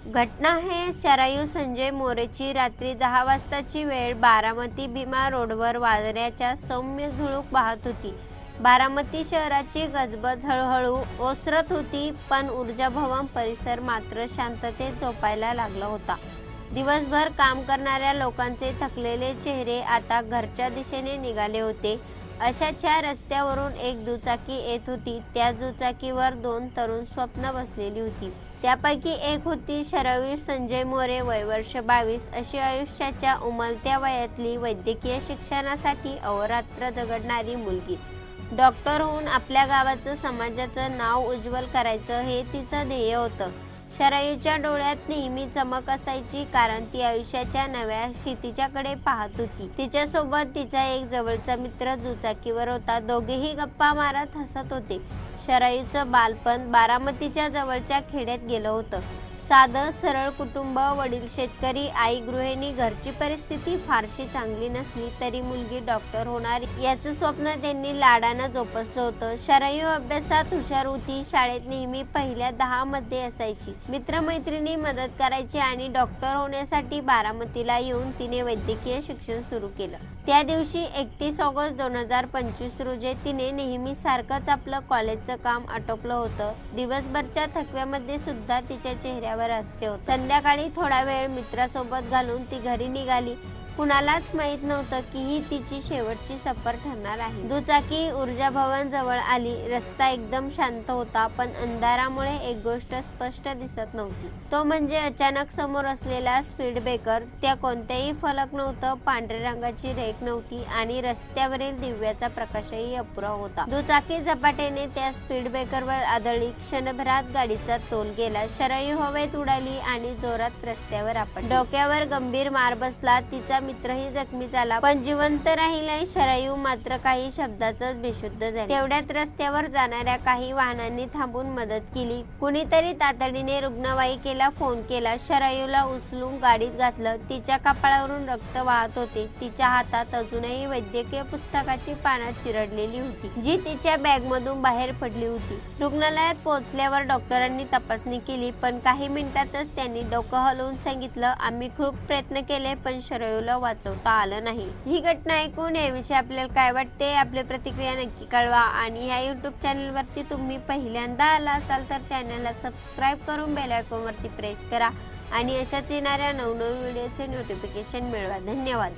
घटना आहे शरायू संजय मोरेची रात्री 10 वाजताची वेळ। बारामती भीमा रोडवर वादळाच्या सौम्य झुळूक वाहत होती। बारामती शहराची गजबज हळूहळू ओसरत होती, पण ऊर्जा भवन परिसर मात्र शांततेत झोपायला लागला होता। दिवसभर काम करणाऱ्या लोकांचे थकलेले चेहरे आता घरच्या दिशेने निघाले होते। अशाच्या रस्त्यावरून एक दुचाकी येत होती। त्या दुचाकीवर 2 तरुण स्वप्न बसलेली होती। त्यापैकी एक होती शरायू संजय मोरे, वय वर्ष 22 अशी आयुष्याच्या उमलत्या वयातली वैद्यकीय शिक्षणासाठी अहोरात्र झगडणारी मुलगी। डॉक्टर होऊन आपल्या गावाचं समाजाचं नाव उज्ज्वल करायचं हे तिचं ध्येय होतं। शरायूच्या डोळ्यात नेहमी चमक असायची, कारण ती आयुष्याच्या नव्या क्षितिजाकडे पाहत होती। तिच्यासोबत तिचा एक जवळचा मित्र दुचाकीवर होता। दोघेही गप्पा मारत हसत होते। शरायूचं बालपण बारामतीच्या जवळच्या खेड्यात गेलं होतं। साधं सरळ कुटुंब, वडील शेतकरी, आई गृहिणी। घरची परिस्थिती फारशी चांगली नसली तरी मुलगी डॉक्टर होणार याचं स्वप्न त्यांनी लाडानं जोपासलं होतं। शरायू अभ्यासात हुशार होती। शाळेत नेहमी पहिल्या 10 मध्ये असायची। मित्रमैत्रिणी मदत करायची आणि डॉक्टर होण्यासाठी बारामतीला येऊन तिने वैद्यकीय शिक्षण सुरू केलं। त्या दिवशी 31 ऑगस्ट 2025 रोजी तिने नेहमीसारखंच आपलं कॉलेजचं काम आटोपलं होतं। दिवसभरच्या थकव्यामध्ये सुद्धा तिच्या चेहऱ्यावर हास्य होतं। संध्याकाळी थोडा वेळ मित्रासोबत घालून ती घरी निघाली। कुणालाच माहित नव्हतं की ही तिची शेवटची सफर ठरणार आहे। दुचाकी ऊर्जा भवन जवळ आली। रस्ता एकदम शांत होता, पण अंधारामुळे एक गोष्ट स्पष्ट दिसत नव्हती। तो म्हणजे अचानक समोर असलेला स्पीड ब्रेकर। त्या कोणत्याही फलक नव्हतं, पांढऱ्या रंगाची रेख नव्हती आणि रस्त्यावरील दिव्याचा प्रकाशही अपुरा होता। दुचाकी झपाट्याने त्या स्पीड ब्रेकरवर आदळली। क्षणभरात गाडीचा तोल गेला। शरायू हवेत उडाली आणि जोरात रस्त्यावर आपटली। डोक्यावर गंभीर मार बसला। तिचा मित्रही जखमी झाला, पण जिवंत राहिलाय। शरायू मात्र काही शब्दातच बेशुद्ध झाली। तेवढ्यात रस्त्यावर जाणाऱ्या काही वाहनांनी थांबून मदत केली। कुणीतरी तातडीने रुग्णवाहिकेला फोन केला। शरायूला उचलून गाडीत घातलं। तिच्या कपाळावरून रक्त वाहत होते। तिच्या हातात अजूनही वैद्यकीय पुस्तकाची पानं चिरडलेली होती, जी तिच्या बॅगमधून बाहेर पडली होती। रुग्णालयात पोहोचल्यावर डॉक्टरांनी तपासणी केली, पण काही मिनिटातच त्यांनी डोकं हलवून सांगितलं, आम्ही खूप प्रयत्न केले, पण शरायूला वाचवता आलं नाही। ही घटना ऐकून याविषयी आपल्याला काय वाटते? आपली प्रतिक्रिया नक्की कळवा। आणि ह्या यूट्यूब चॅनलवरती तुम्ही पहिल्यांदा आला असाल तर चॅनलला सबस्क्राईब करून बेल आयकॉनवरती प्रेस करा आणि अशाच येणाऱ्या नवनवीन व्हिडिओचे नोटिफिकेशन मिळवा। धन्यवाद।